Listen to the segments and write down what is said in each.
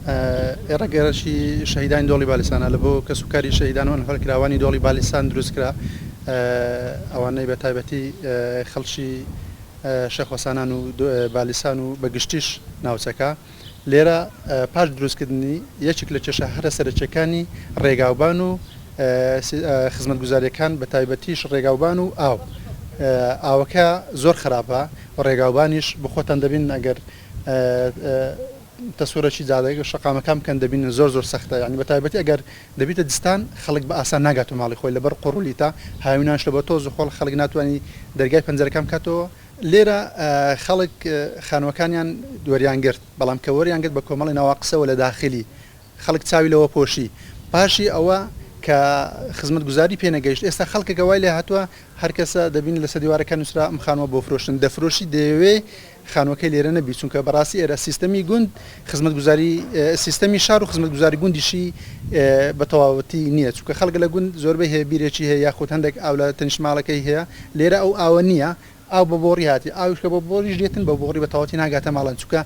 ئێڕەگەرەشی شەهیدانی دۆڵی بالیسانە لە بۆ کەسوکاری شەهیدانەوە هەڵکراوانی دۆڵی بالیسان دروست کرا ئەوانەی بە تایبەتی خەڵکی شەخۆسانان و بالیسان و بەگشتیش ناوچەکە لێرە پاش دروستکردنی یەکێک لە کێشە هەرە سەرچەکانی ڕێگاوبان و خزمەتگوزاریەکان بە تایبەتیش ڕێگاوبان و ئاوەکە زۆر خراپە و ڕێگاوبانیش بخۆتان دەبین ئەگەر تەسوورەکی جادەیە شەقامەکان بکەن دەبین زۆر سەختە یعنی بە تایبەتی ئەگەر دەبیتە دستان خەڵک بە ئاسان ناگات و ماڵی خۆی لەبەر قوڕولیتە هاوینانش لە بە تۆز و خۆڵ خەڵک ناتوانانی دەرگای پەنجەرەکان بکاتەوە لێرە خەڵک خانوەکانیان دووەریان گرت بەڵام کە وەریان گرت بە کۆمەڵی ناوا قسەوە لە داخلی خەڵک چاوی لەوە پۆشی پاشی ئەوە کە خزمەتگوزاری پێنەگەیشت ئێستا خەڵکە گەوای لێ هاتووە هەر کەسە دەبین لەسەر دیوارەکان نووسرا ئەم خانووە بۆ فرۆشتن دەفرۆشی دەیەوێ خانوەکەی لێرە نەبی چونکە بەڕاستی ئێرە سیستەمی گوند خزمەتگوزاری سیستەمی شار و خزمەتگوزاری گوندیشی بە تەواوەتی نییە چونکە خەڵک لە گوند زۆربەی هەیە بیرێکی هەیە یاخود هەندێک ئاو لە تەنیشماڵەکەی هەیە لێرە ئەو ئاوە نییە ئاو بە بۆڕی هاتی ئاوش کە بە بۆڕیش دێتن بە بۆڕی بە تەواوەتی ناگاتە ماڵان چونکە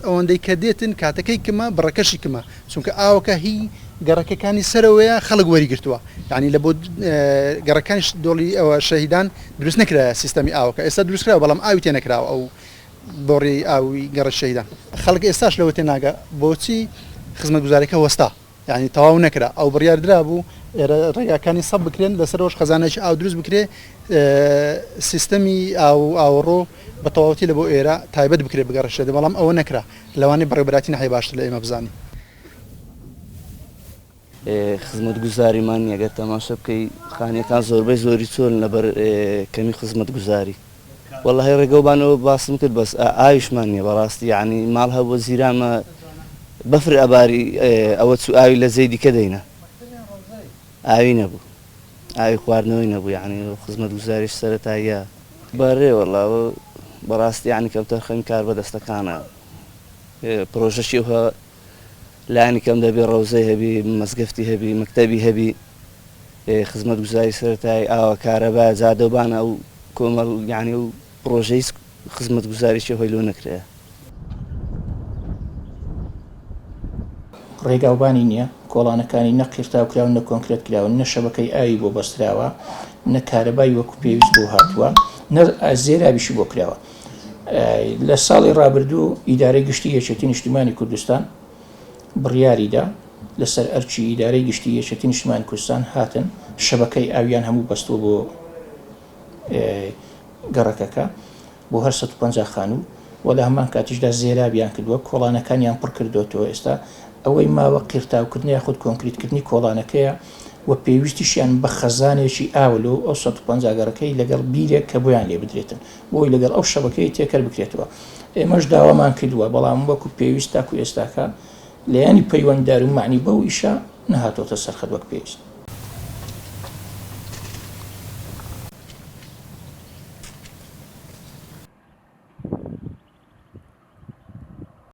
ئەوەندەی کە دێتن کاتەکەی کمە بڕەکەشی کمە چونکە ئاوەکە هی گەڕەکەەکانی سەرەوەیە خەڵک وەریگرتووە یعنی لە بۆ گەڕەکانی دۆڵی ئەوە شەهیدان دروست نەکرا سیستەمی ئاوەکە ئێستا دروستکراوە بەڵام ئاوی تێ نەکراوە ئەو بۆڕی ئاوی گەڕە شەهیدان خەڵک ئێستاش لەوە تێ ناگە بۆچی خزمەتگوزاریەکە وەستا یعنی تەواو نەکرا ئەو بڕیاردرا بوو ئێرە ڕێگاکانی سەب بکرێن لەسەرەوەش خەزانێکی ئاو دروست بکرێ سیستەمی ئاوڕۆ بە تەواوەتی لە بۆ ئێرە تایبەت بکرێت بگەڕە شەهیدان بەڵام ئەوە نەکرا لەوانەیە بەڕێوەبەراتی نەهەیە باشتر لە ئێمە بزانین خزمەتگوزاریمان ئەگەر تەماشا بکەی خانیەکان زۆربەی زۆری چۆن لەبەر کەمی خزمەتگوزاری والله ڕێگەوبانەوە باسم کرد بەس ئاویشمان نییە بەڕاستی یعنی ماڵ هەبووە زیرانمە بەفر ئەباری ئەوە چوو ئاوی لە زەی دیکە دەینە ئاوی نەبوو ئاوی خواردنەوەی نەبوو یعنی خزمەتگوزاریش سەرەتاییە بەڕێ وەڵاوە بەڕاستی یعنی کەوتەرخەمی کار بەدەستەکانە پرۆژەشی ئەوە لانی کەم دەبێ ڕەوزەی هەبی مەزگەفتی هەبی مەکتەبی هەبی خزمەتگوزاری سەرەتایی ئاوە کارەبا جادەوبانە ئەو کۆمەڵ یعنی و پرۆژەی خزمەتگوزاریشی هۆی لۆ نەکرێ ڕێگاوبانی نییە کۆڵانەکانی نەقیرتاوکراون نە کۆنکرێت کراون نە شەبەکەی ئاوی بۆ بەستراوە نە کارەبای وەکو پێویست بۆ هاتووە نە زێرابیشی بۆ کراوە لە ساڵی ڕابردوو ئیدارەی گشتی یەکێتی نیشتیمانی کوردستان بڕیاریدا لەسەر ئەرچی ئیدارەی گشتی یەکێتی نیشتیمانی کوردستان هاتن شەبەکەی ئاویان هەموو بەستووە بۆ گەڕەکەکە بۆ هەر 150 خانوو و لە هەمان کاتیشدا زێرابیان کردووە کۆڵانەکانیان پڕ کردوێتەوە ئێستا ئەوەی ماوە قیرتاوکردنی یاخود کۆنکریتکردنی کۆڵانەکەیە و پێویستیشیان بە خەزانێکی ئاولۆ ئەو 150 گەڕەکەی لەگەڵ بیرێک کە بۆیان لێ بدرێتن بۆی لەگەڵ ئەو شەبەکەی تێکەر بکرێتەوە ئێمەش داوامان کردووە بەڵام وەکو پێویست تاکو ئێستاکە لەیانی پەیوەنددار و معنی بەو ئیشە نەهاتۆتە سەرخەت وەک پێویست